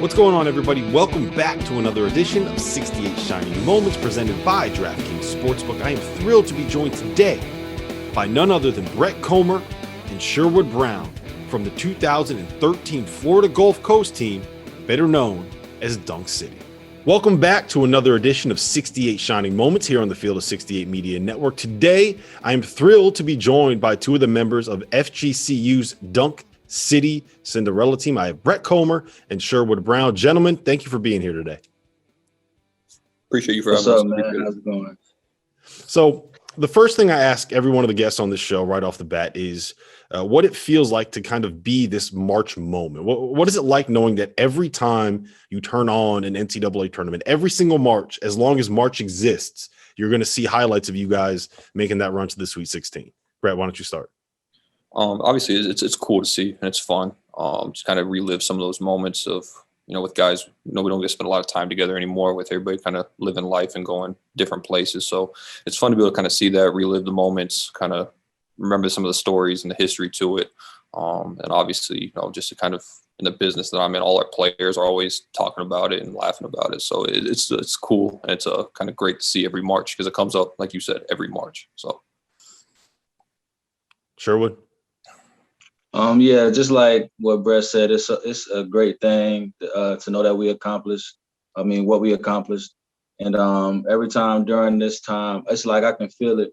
What's going on, everybody? Welcome back to another edition of 68 Shining Moments presented by DraftKings Sportsbook. I am thrilled to be joined today by none other than Brett Comer and Sherwood Brown from the 2013 Florida Gulf Coast team, better known as Dunk City. Welcome back to another edition of 68 Shining Moments here on the Field of 68 Media Network. Today, I am thrilled to be joined by two of the members of FGCU's Dunk City Cinderella team. I have Brett Comer and Sherwood Brown. Gentlemen, thank you for being here today. Appreciate you for having us. What's up, man? How's it going? So the first thing I ask every one of the guests on this show right off the bat is what it feels like to kind of be this March moment. What is it like knowing that every time you turn on an NCAA tournament, every single March, as long as March exists, you're going to see highlights of you guys making that run to the Sweet 16? Brett, why don't you start? Obviously, it's cool to see, and it's fun. Just kind of relive some of those moments of, with guys, we don't get to spend a lot of time together anymore with everybody kind of living life and going different places. So it's fun to be able to kind of see that, relive the moments, kind of remember some of the stories and the history to it. And obviously, just to kind of in the business that I'm in, all our players are always talking about it and laughing about it. So it's cool. And it's kind of great to see every March because it comes up, like you said, every March. So. Sherwood? Yeah, just like what Brett said, it's a great thing to know that we accomplished. What we accomplished, and every time during this time, it's like I can feel it.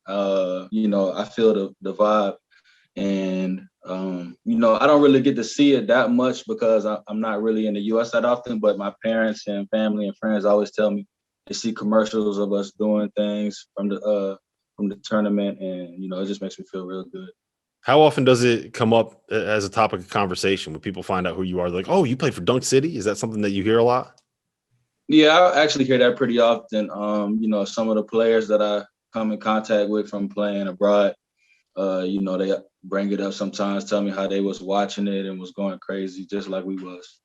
I feel the vibe, and I don't really get to see it that much because I'm not really in the U.S. that often. But my parents and family and friends always tell me they see commercials of us doing things from the tournament, and it just makes me feel real good. How often does it come up as a topic of conversation when people find out who you are? Like, oh, you played for Dunk City? Is that something that you hear a lot? Yeah, I actually hear that pretty often. Some of the players that I come in contact with from playing abroad, they bring it up sometimes, tell me how they was watching it and was going crazy just like we was.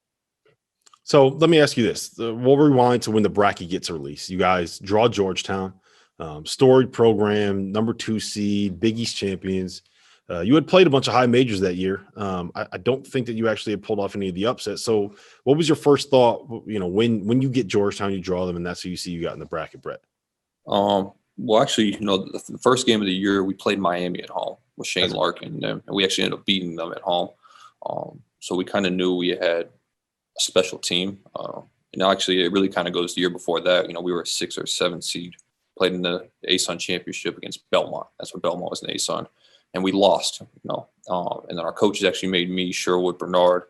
So let me ask you this. We'll rewind to when the bracket gets released. You guys draw Georgetown, storied program, number 2 seed, Big East champions. You had played a bunch of high majors that year. I don't think that you actually had pulled off any of the upsets. So what was your first thought, when you get Georgetown, you draw them, and that's who you see you got in the bracket, Brett? Well, actually, the first game of the year, we played Miami at home with Shane Larkin, and we actually ended up beating them at home. So we kind of knew we had a special team. Actually, it really kind of goes the year before that. We were a 6 or 7 seed, played in the ASUN championship against Belmont. That's when Belmont was in ASUN. And we lost, and then our coaches actually made me, Sherwood, Bernard,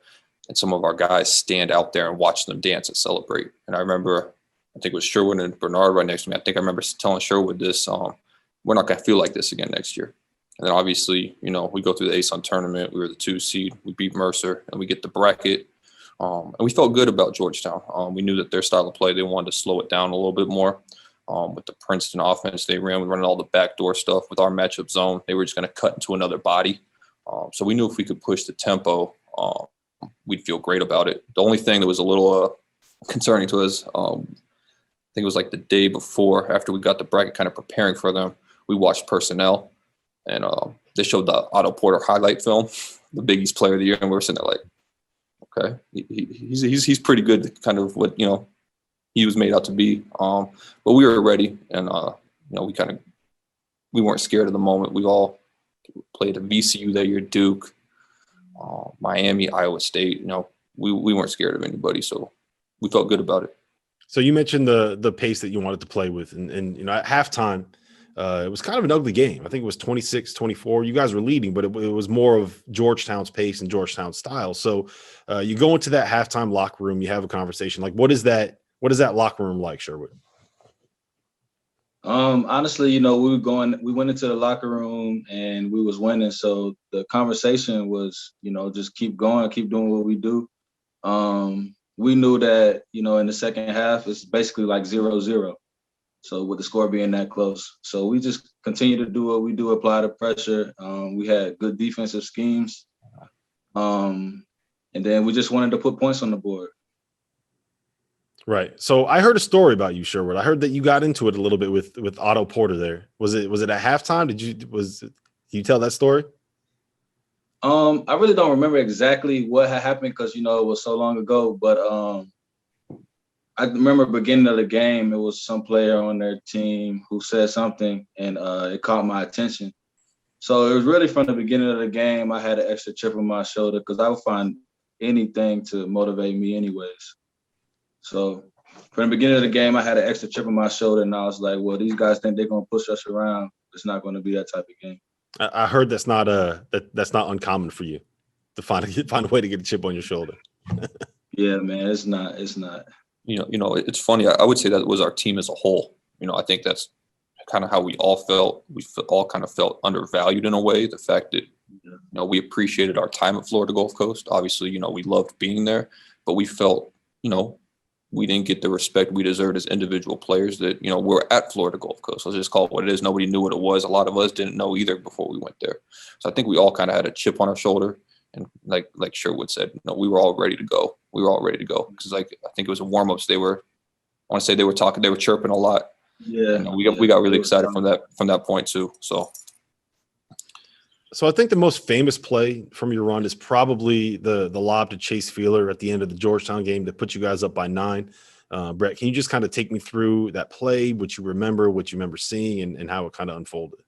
and some of our guys stand out there and watch them dance and celebrate. And I remember, I think it was Sherwood and Bernard right next to me. I think I remember telling Sherwood this, we're not going to feel like this again next year. And then obviously, we go through the ASUN tournament. We were the 2 seed. We beat Mercer, and we get the bracket. And we felt good about Georgetown. We knew that their style of play, they wanted to slow it down a little bit more. With the Princeton offense they ran, we running all the backdoor stuff with our matchup zone. They were just going to cut into another body. So we knew if we could push the tempo, we'd feel great about it. The only thing that was a little concerning to us, I think it was like the day before, after we got the bracket kind of preparing for them, we watched personnel, and they showed the Otto Porter highlight film, the Big East player of the year, and we were sitting there like, okay, he's pretty good, kind of what, he was made out to be. But we were ready, and we weren't scared of the moment. We all played at VCU that year, Duke, Miami, Iowa State. We weren't scared of anybody, so we felt good about it. So you mentioned the pace that you wanted to play with, and at halftime, it was kind of an ugly game. I think it was 26-24. You guys were leading, but it was more of Georgetown's pace and Georgetown's style. So you go into that halftime locker room, you have a conversation. Like, what is that locker room like, Sherwood? Honestly, we went into the locker room and we was winning. So the conversation was, just keep going, keep doing what we do. We knew that, in the second half, it's basically like 0-0. So with the score being that close. So we just continue to do what we do, apply the pressure. We had good defensive schemes. And then we just wanted to put points on the board. Right. So I heard a story about you, Sherwood. I heard that you got into it a little bit with Otto Porter there. Was it at halftime? Can you tell that story? I really don't remember exactly what had happened because it was so long ago. But I remember beginning of the game, it was some player on their team who said something, and it caught my attention. So it was really from the beginning of the game. I had an extra chip on my shoulder because I would find anything to motivate me, anyways. So from the beginning of the game, I had an extra chip on my shoulder, and I was like, "Well, these guys think they're gonna push us around. It's not going to be that type of game." I heard that's not that's not uncommon for you to find a way to get a chip on your shoulder. Yeah, man, it's not. It's not. It's funny. I would say that was our team as a whole. I think that's kind of how we all felt. We all kind of felt undervalued in a way. The fact that we appreciated our time at Florida Gulf Coast. Obviously, we loved being there, but we felt we didn't get the respect we deserved as individual players that we're at Florida Gulf Coast. Let's just call it what it is. Nobody knew what it was. A lot of us didn't know either before we went there. So I think we all kind of had a chip on our shoulder. And like Sherwood said, we were all ready to go. We were all ready to go because I think it was a warm-ups. They were chirping a lot. Yeah, we got really excited from that point too. So I think the most famous play from your run is probably the lob to Chase Feeler at the end of the Georgetown game that put you guys up by 9. Brett, can you just kind of take me through that play, what you remember seeing, and how it kind of unfolded?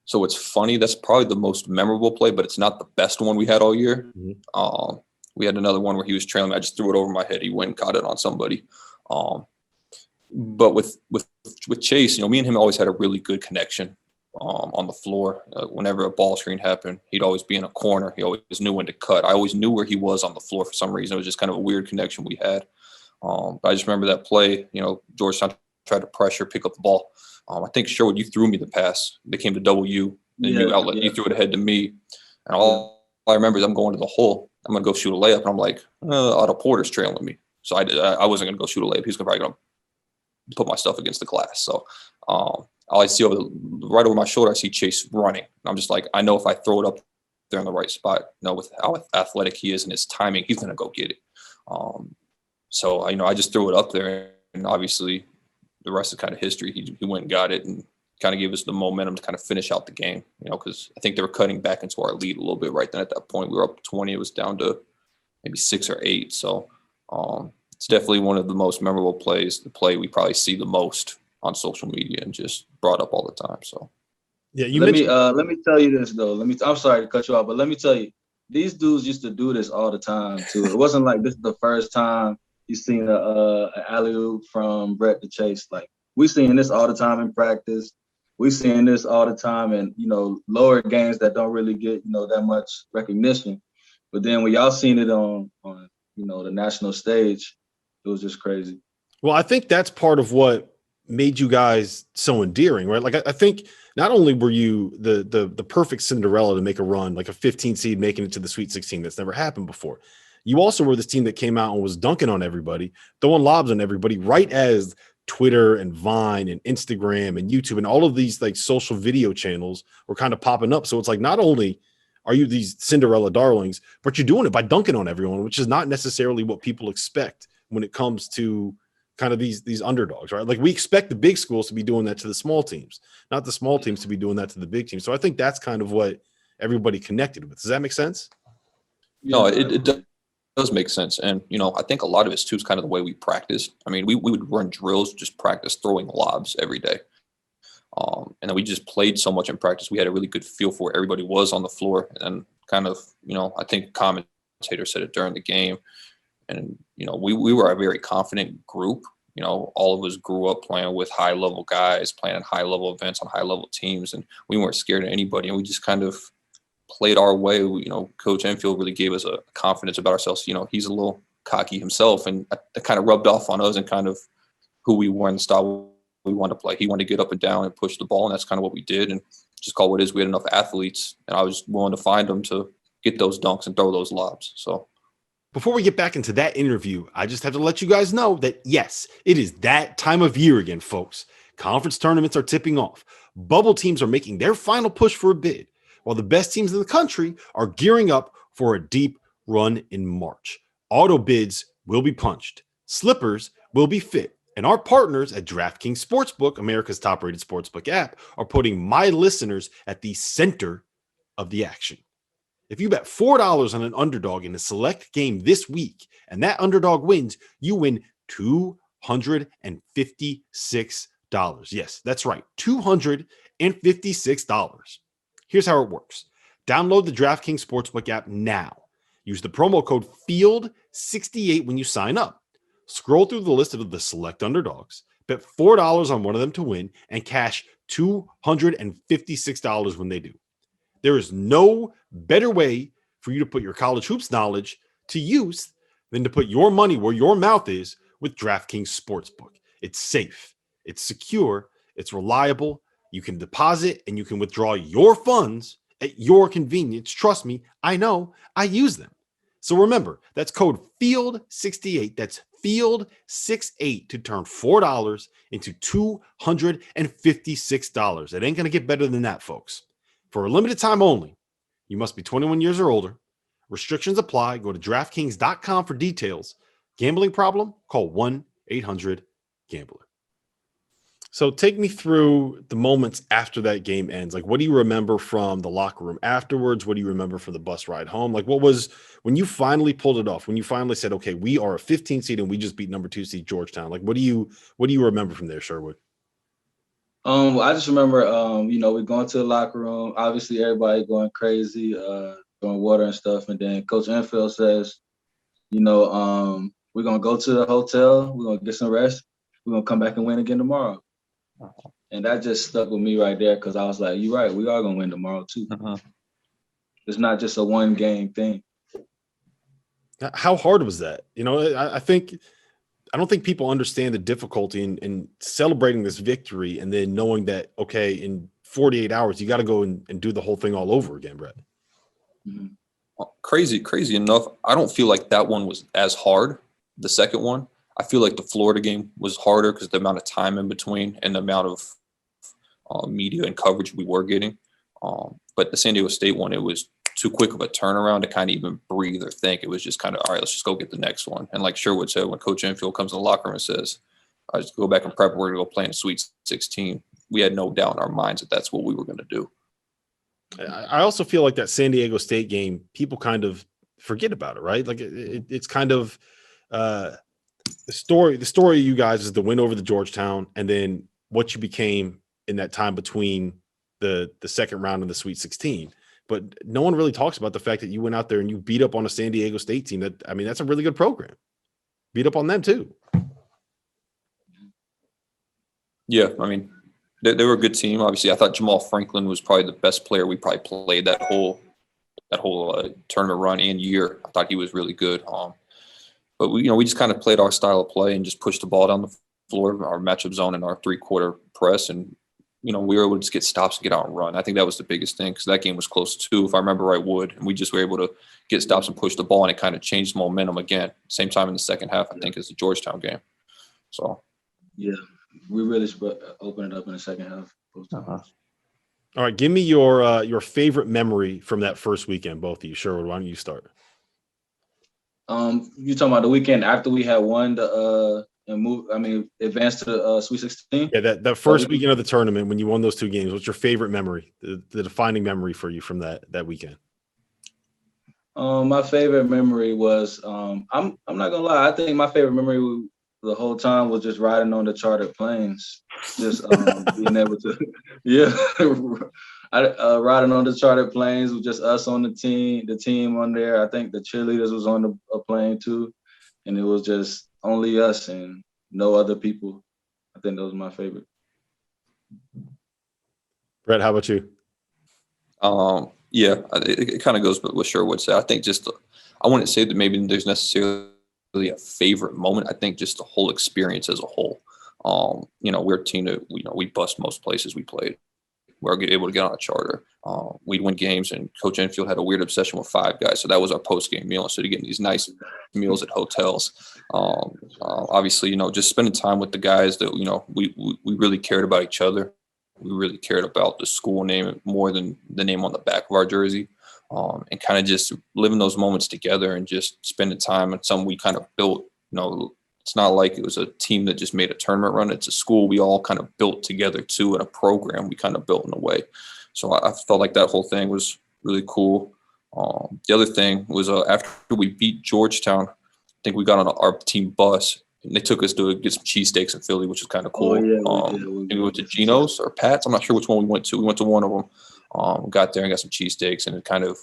So it's funny. That's probably the most memorable play, but it's not the best one we had all year. Mm-hmm. We had another one where he was trailing. I just threw it over my head. He went and caught it on somebody. But with Chase, me and him always had a really good connection on the floor. Whenever a ball screen happened, he'd always be in a corner. He always knew when to cut. I always knew where he was on the floor for some reason. It was just kind of a weird connection we had. But I just remember that play. Georgetown tried to pressure, pick up the ball. I think Sherwood, you threw me the pass. They came to double you, and you outlet. You threw it ahead to me, and all I remember is I'm going to the hole. I'm going to go shoot a layup, and I'm like, Otto Porter's trailing me. So I wasn't going to go shoot a layup. He's probably going to put my stuff against the glass. So all I see right over my shoulder, I see Chase running. And I'm just like, I know if I throw it up there in the right spot, with how athletic he is and his timing, he's going to go get it. So I just threw it up there, and obviously the rest is kind of history. He went and got it and kind of gave us the momentum to kind of finish out the game, because I think they were cutting back into our lead a little bit right then. At that point, we were up 20. It was down to maybe 6 or 8. So it's definitely one of the most memorable plays, the play we probably see the most on social media and just brought up all the time. So yeah, let me tell you this though. I'm sorry to cut you off, but let me tell you, these dudes used to do this all the time too. It wasn't like this is the first time you've seen an alley-oop from Brett to Chase. Like, we seeing this all the time in practice. We seeing this all the time in, lower games that don't really get, that much recognition. But then when y'all seen it on the national stage, it was just crazy. Well, I think that's part of what made you guys so endearing, right? Like, I think not only were you the perfect Cinderella to make a run, like a 15 seed making it to the Sweet 16, that's never happened before. You also were this team that came out and was dunking on everybody, throwing lobs on everybody, right as Twitter and Vine and Instagram and YouTube and all of these like social video channels were kind of popping up. So it's like, not only are you these Cinderella darlings, but you're doing it by dunking on everyone, which is not necessarily what people expect when it comes to kind of these underdogs, right? Like, we expect the big schools to be doing that to the small teams, not the small teams to be doing that to the big teams. So I think that's kind of what everybody connected with. Does that make sense? No, it does make sense. And, I think a lot of it too is kind of the way we practice. I mean, we would run drills, just practice throwing lobs every day. And then we just played so much in practice. We had a really good feel for where everybody was on the floor. And kind of, I think commentator said it during the game. And, we were a very confident group. All of us grew up playing with high-level guys, playing in high-level events on high-level teams. And we weren't scared of anybody. And we just kind of played our way. Coach Enfield really gave us a confidence about ourselves. He's a little cocky himself, and that kind of rubbed off on us and kind of who we were and the style we wanted to play. He wanted to get up and down and push the ball, and that's kind of what we did. And just call what it is, we had enough athletes, and I was willing to find them to get those dunks and throw those lobs. So before we get back into that interview, I just have to let you guys know that, yes, it is that time of year again, folks. Conference tournaments are tipping off. Bubble teams are making their final push for a bid, while the best teams in the country are gearing up for a deep run in March. Auto bids will be punched. Slippers will be fit. And our partners at DraftKings Sportsbook, America's top-rated sportsbook app, are putting my listeners at the center of the action. If you bet $4 on an underdog in a select game this week and that underdog wins, you win $256. Yes, that's right, $256. Here's how it works. Download the DraftKings Sportsbook app now. Use the promo code FIELD68 when you sign up. Scroll through the list of the select underdogs, bet $4 on one of them to win, and cash $256 when they do. There is no better way for you to put your college hoops knowledge to use than to put your money where your mouth is with DraftKings Sportsbook. It's safe, it's secure, it's reliable. You can deposit and you can withdraw your funds at your convenience. Trust me, I know, I use them. So remember, that's code FIELD68. That's FIELD68 to turn $4 into $256. It ain't going to get better than that, folks. For a limited time only, you must be 21 years or older. Restrictions apply. Go to DraftKings.com for details. Gambling problem? Call 1-800-GAMBLER. So take me through the moments after that game ends. Like, what do you remember from the locker room afterwards? What do you remember from the bus ride home? Like, what was when you finally pulled it off? When you finally said, "Okay, we are a 15 seed and we just beat number 2 seed Georgetown." Like, what do you remember from there, Sherwood? I just remember, we going to the locker room. Obviously, everybody going crazy, throwing water and stuff. And then Coach Enfield says, we're gonna go to the hotel. We're gonna get some rest. We're gonna come back and win again tomorrow. And that just stuck with me right there because I was like, "You're right. We are gonna win tomorrow too." It's not just a one game thing. How hard was that? I don't think people understand the difficulty in celebrating this victory and then knowing that, okay, in 48 hours, you got to go and do the whole thing all over again, Brett. Mm-hmm. Crazy enough, I don't feel like that one was as hard, the second one. I feel like the Florida game was harder because the amount of time in between and the amount of media and coverage we were getting. But the San Diego State one, it was too quick of a turnaround to kind of even breathe or think. It was just kind of, all right, let's just go get the next one. And like Sherwood said, when Coach Enfield comes in the locker room and says, I just go back and prep, we're going to go play in the Sweet 16, we had no doubt in our minds that that's what we were going to do. I also feel like that San Diego State game, people kind of forget about it, right? Like it's kind of the story of you guys is the win over the Georgetown and then what you became in that time between the second round and the Sweet 16. But no one really talks about the fact that you went out there and you beat up on a San Diego State team that's a really good program. Beat up on them too. Yeah, they were a good team. Obviously, I thought Jamal Franklin was probably the best player we probably played that whole tournament run and year. I thought he was really good. But we just kind of played our style of play and just pushed the ball down the floor, our matchup zone and our three-quarter press, and we were able to just get stops and get out and run. I think that was the biggest thing because that game was close too, if I remember right, Wood, and we just were able to get stops and push the ball, and it kind of changed momentum again. Same time in the second half, I think, as the Georgetown game. So, yeah, we really opened it up in the second half. All right, give me your favorite memory from that first weekend, both of you. Sherwood, why don't you start? You talking about the weekend after we had won the advanced to the Sweet 16? Yeah, that first weekend of the tournament when you won those two games. What's your favorite memory, the defining memory for you from that weekend? My favorite memory was I'm not gonna lie. I think my favorite memory the whole time was just riding on the chartered planes, just being able to, riding on the chartered planes with just us on the team on there. I think the cheerleaders was on a plane too, and it was just only us and no other people. I think that was my favorite. Brett, how about you? It kind of goes with what Sherwood said. I think I wouldn't say that maybe there's necessarily a favorite moment. I think just the whole experience as a whole. We're a team that we bust most places we played. We're able to get on a charter. We'd win games, and Coach Enfield had a weird obsession with Five Guys, so that was our post-game meal. Instead of getting these nice meals at hotels, obviously, just spending time with the guys that we really cared about each other. We really cared about the school name more than the name on the back of our jersey, and kind of just living those moments together and just spending time on something we kind of built. It's not like it was a team that just made a tournament run. It's a school we all kind of built together too, and a program we kind of built in a way. So I felt like that whole thing was really cool. The other thing was after we beat Georgetown, I think we got on our team bus and they took us to get some cheesesteaks in Philly, which was kind of cool. Oh, yeah, we did. We went to Geno's or Pat's. I'm not sure which one we went to. We went to one of them. Got there and got some cheesesteaks, and it kind of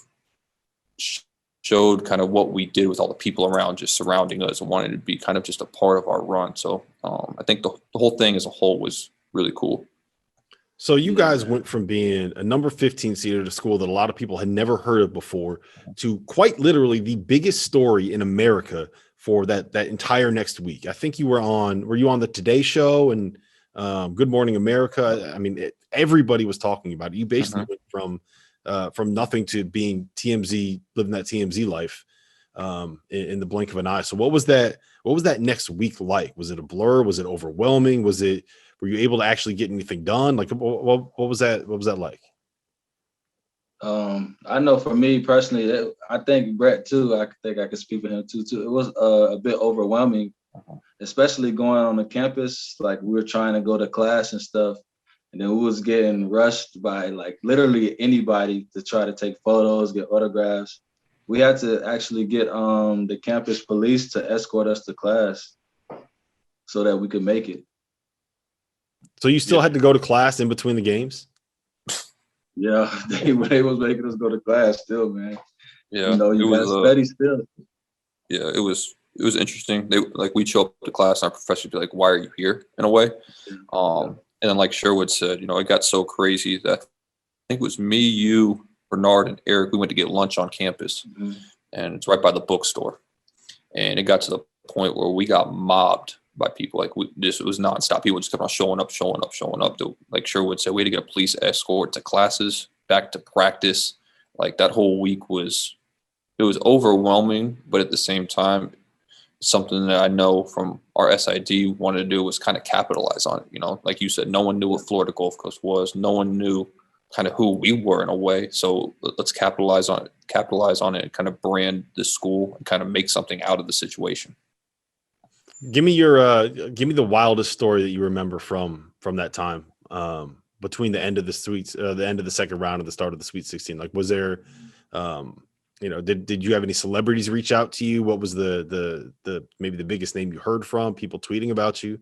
showed kind of what we did with all the people around, just surrounding us and wanting to be kind of just a part of our run. So I think the whole thing as a whole was really cool. So you guys went from being a number 15 seed at a school that a lot of people had never heard of before to quite literally the biggest story in America for that entire next week. I think you were you on the Today Show and Good Morning America? I mean, everybody was talking about it. You basically went from nothing to being TMZ, living that TMZ life in the blink of an eye. So what was that next week like? Was it a blur? Was it overwhelming? Were you able to actually get anything done? Like, what was that like? I know for me personally, I think Brett too. I think I could speak for him too. It was a bit overwhelming, especially going on the campus. Like we were trying to go to class and stuff, and then we was getting rushed by like literally anybody to try to take photos, get autographs. We had to actually get the campus police to escort us to class so that we could make it. So you still had to go to class in between the games? Yeah, they was making us go to class still, man. Yeah, you got to study still. Yeah, it was interesting. We'd show up to class and our professor would be like, "Why are you here?" in a way. And then like Sherwood said, it got so crazy that I think it was me, you, Bernard, and Eric. We went to get lunch on campus, and it's right by the bookstore. And it got to the point where we got mobbed by people. Like it was nonstop. People just kept on showing up. Like Sherwood said, we had to get a police escort to classes, back to practice. Like that whole week was overwhelming, but at the same time, something that I know from our SID wanted to do was kind of capitalize on it. Like you said, no one knew what Florida Gulf Coast was. No one knew kind of who we were in a way. So let's capitalize on it, and kind of brand the school and kind of make something out of the situation. Give me the wildest story that you remember from that time, between the end of the end of the second round and the start of the Sweet 16. Like, was there, did you have any celebrities reach out to you? What was the maybe the biggest name you heard from? People tweeting about you?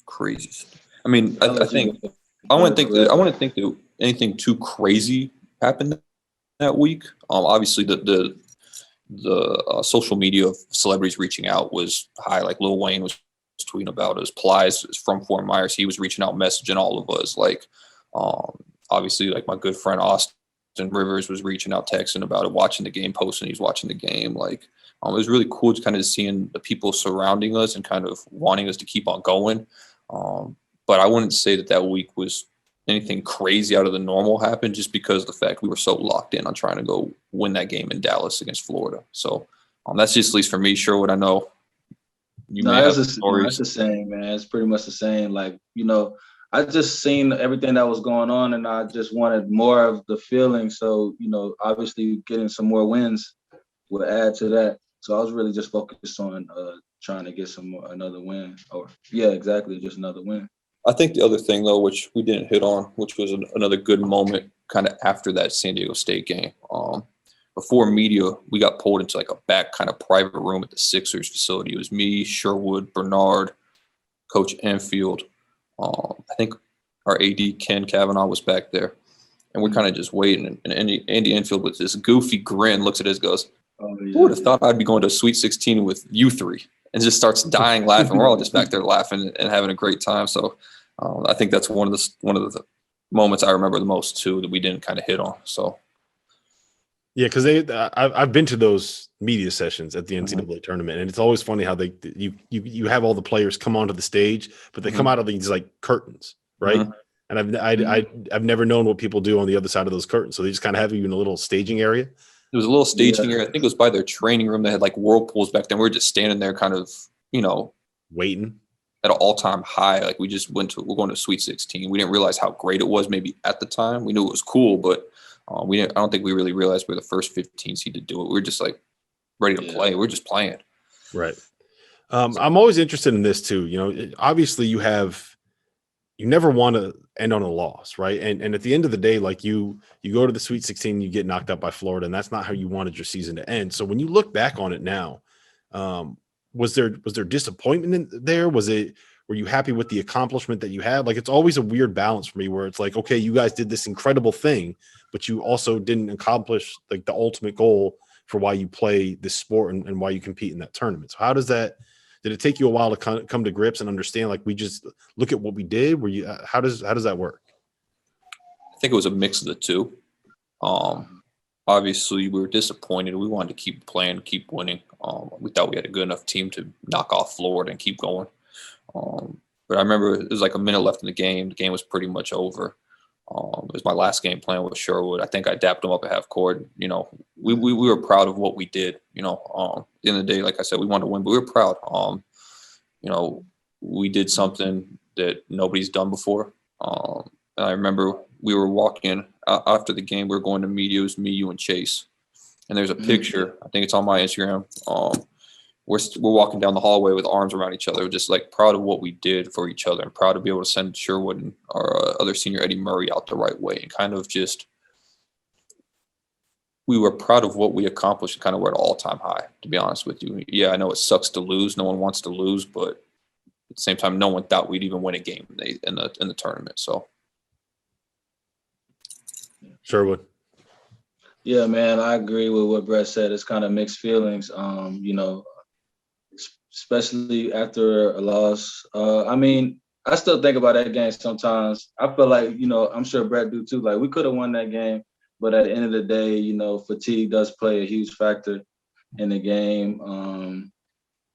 Crazy. I mean, I wouldn't think that anything too crazy happened that week. Obviously the social media of celebrities reaching out was high. Like Lil Wayne was tweeting about us. Plies is from Fort Myers. He was reaching out, messaging all of us. Like, obviously, like my good friend Austin Rivers was reaching out, texting about it, watching the game, posting he's watching the game. Like, it was really cool to kind of seeing the people surrounding us and kind of wanting us to keep on going. But I wouldn't say that week was anything crazy out of the normal happened, just because of the fact we were so locked in on trying to go win that game in Dallas against Florida. So that's just, at least for me, Sherwood. I know you may have stories. It's the same, man. It's pretty much the same. Like, I just seen everything that was going on, and I just wanted more of the feeling. So, obviously getting some more wins would add to that. So I was really just focused on trying to get another win. Just another win. I think the other thing, though, which we didn't hit on, which was another good moment kind of after that San Diego State game. Before media, we got pulled into like a back kind of private room at the Sixers facility. It was me, Sherwood, Bernard, Coach Enfield. I think our AD, Ken Kavanaugh, was back there. And we're kind of just waiting. And Andy Enfield, with this goofy grin, looks at us, goes, "Who would have thought I'd be going to a Sweet 16 with you three?" And just starts dying laughing. We're all just back there laughing and having a great time. So I think that's one of the moments I remember the most too, that we didn't kind of hit on. So yeah, because I've been to those media sessions at the NCAA tournament, and it's always funny how you have all the players come onto the stage, but they come out of these like curtains, right? And I've never known what people do on the other side of those curtains. So they just kind of have you in a little staging area. There was a little staging area. I think it was by their training room. They had like whirlpools back then. We were just standing there kind of, waiting at an all-time high. Like we're going to Sweet 16. We didn't realize how great it was maybe at the time. We knew it was cool, but I don't think we really realized we were the first 15 seed to do it. We were just like ready to play. We're just playing. Right. I'm always interested in this too. Obviously you have you never want to end on a loss, right? And at the end of the day, like you go to the Sweet 16, you get knocked out by Florida, and that's not how you wanted your season to end. So when you look back on it now, was there disappointment there? Were you happy with the accomplishment that you had? Like, it's always a weird balance for me where it's like, okay, you guys did this incredible thing, but you also didn't accomplish like the ultimate goal for why you play this sport and why you compete in that tournament. So did it take you a while to come to grips and understand, like, we just look at what we did? How does that work? I think it was a mix of the two. Obviously we were disappointed. We wanted to keep playing, keep winning. We thought we had a good enough team to knock off Florida and keep going. But I remember it was like a minute left in the game. The game was pretty much over. It was my last game playing with Sherwood. I think I dapped them up at half court. You know, we were proud of what we did. You know, at the end of the day, like I said, we wanted to win, but we were proud. You know, we did something that nobody's done before. And I remember we were walking after the game. We were going to media. It was me, you, and Chase. And there's a picture. I think it's on my Instagram. We're walking down the hallway with arms around each other, just like proud of what we did for each other and proud to be able to send Sherwood and our other senior Eddie Murray out the right way, and kind of just we were proud of what we accomplished. Kind of we're at an all-time high, to be honest with you. Yeah, I know it sucks to lose. No one wants to lose, but at the same time, no one thought we'd even win a game in the tournament. So, Sherwood. Yeah, man, I agree with what Brett said. It's kind of mixed feelings. You know, especially after a loss. I mean, I still think about that game sometimes. I feel like, you know, I'm sure Brett do too. Like, we could have won that game, but at the end of the day, you know, fatigue does play a huge factor in the game.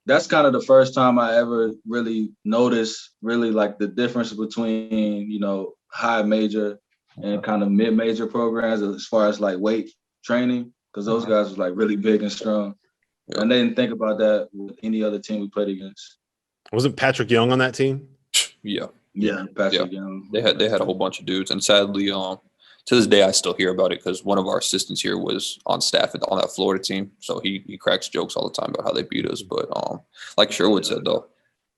That's kind of the first time I ever really noticed like the difference between, you know, high major and kind of mid-major programs as far as like weight training, because those guys was like really big and strong. Yeah. And they didn't think about that with any other team we played against. Wasn't Patrick Young on that team? Yeah, Patrick Young. They had a whole bunch of dudes, and sadly, to this day, I still hear about it because one of our assistants here was on staff on that Florida team, so he cracks jokes all the time about how they beat us. But like Sherwood said, though,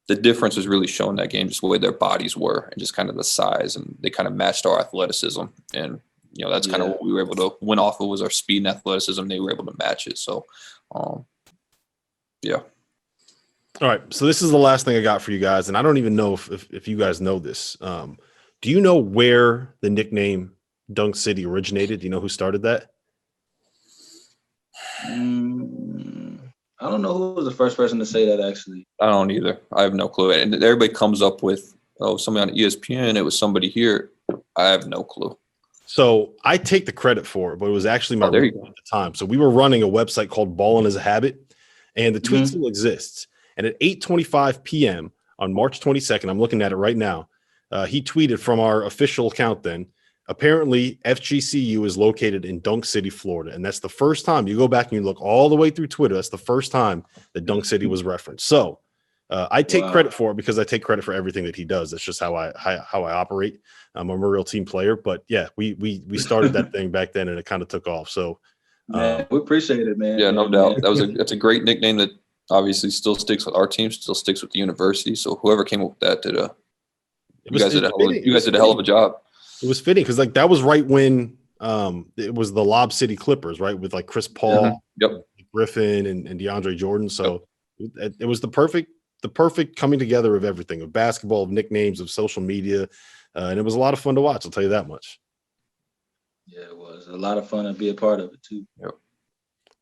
the difference was really shown that game, just the way their bodies were and just kind of the size, and they kind of matched our athleticism. And you know, that's kind of what we were able to win off of, was our speed and athleticism. They were able to match it. So, yeah. All right. So this is the last thing I got for you guys. And I don't even know if you guys know this. Do you know where the nickname Dunk City originated? Do you know who started that? I don't know who was the first person to say that, actually. I don't either. I have no clue. And everybody comes up with, somebody on ESPN. It was somebody here. I have no clue. So I take the credit for it, but it was actually my roommate at the time. So we were running a website called Ballin' as a Habit, and the tweet still exists. And at 8:25 p.m. on March 22nd, I'm looking at it right now, he tweeted from our official account then, apparently FGCU is located in Dunk City, Florida. And that's the first time you go back and you look all the way through Twitter. That's the first time that Dunk City was referenced. So I take credit for it because I take credit for everything that he does. That's just how I operate. I'm a real team player, but yeah, we started that thing back then and it kind of took off. So man, we appreciate it, man. Yeah, no doubt. That's a great nickname that obviously still sticks with our team, still sticks with the university. So whoever came up with that you guys did a hell of a job. It was fitting because like that was right when it was the Lob City Clippers, right? With like Chris Paul, Griffin, and DeAndre Jordan. So it was the perfect coming together of everything, of basketball, of nicknames, of social media. And it was a lot of fun to watch. I'll tell you that much. Yeah, it was a lot of fun to be a part of it too. Yep.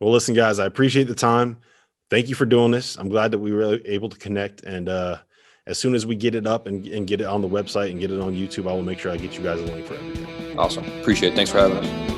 Well, listen, guys, I appreciate the time. Thank you for doing this. I'm glad that we were able to connect. And as soon as we get it up and get it on the website and get it on YouTube, I will make sure I get you guys a link for everything. Awesome. Appreciate it. Thanks for having us.